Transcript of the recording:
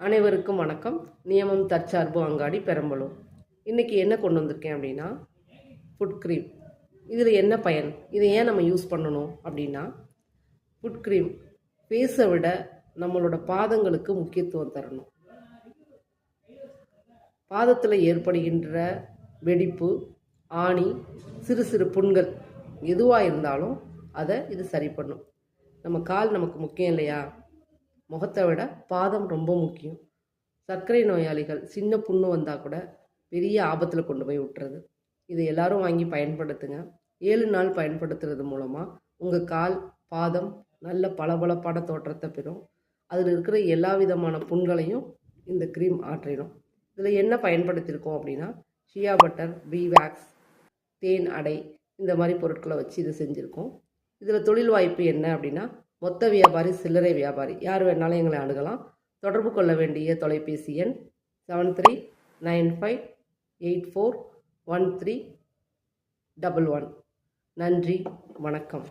அனைவருக்கும் வணக்கம். நியமம் தற்சார்பு அங்காடி பெரம்பலூர். இன்றைக்கி என்ன கொண்டு வந்திருக்கேன் அப்படின்னா, ஃபுட் க்ரீம். இதில் என்ன பயன், இதை ஏன் நம்ம யூஸ் பண்ணணும் அப்படின்னா, ஃபுட் க்ரீம் ஃபேஸை விட நம்மளோட பாதங்களுக்கு முக்கியத்துவம் தரணும். பாதத்தில் ஏற்படுகின்ற வெடிப்பு, ஆணி, சிறு சிறு புண்கள் எதுவாக இருந்தாலும் அதை இது சரி பண்ணும். நம்ம கால் நமக்கு முக்கியம் இல்லையா? முகத்தை விட பாதம் ரொம்ப முக்கியம். சர்க்கரை நோயாளிகள் சின்ன புண்ணு வந்தால் கூட பெரிய ஆபத்தில் கொண்டு போய் விட்டுறது. இதை எல்லாரும் வாங்கி பயன்படுத்துங்க. 7 நாள் பயன்படுத்துறது மூலமாக உங்கள் கால், பாதம் நல்ல பளபளப்பான தோற்றத்தை பெறும். அதில் இருக்கிற எல்லா விதமான புண்களையும் இந்த க்ரீம் ஆற்றிடும். இதில் என்ன பயன்படுத்தியிருக்கோம் அப்படின்னா, ஷியா பட்டர், பீ வேக்ஸ், தேன் அடை, இந்த மாதிரி பொருட்களை வச்சு இதை செஞ்சுருக்கோம். இதில் தொழில் வாய்ப்பு என்ன அப்படின்னா, மொத்த வியாபாரி, சில்லறை வியாபாரி யார் வேணாலும் எங்களை அணுகலாம். தொடர்பு கொள்ள வேண்டிய தொலைபேசி எண் 7395841311. நன்றி, வணக்கம்.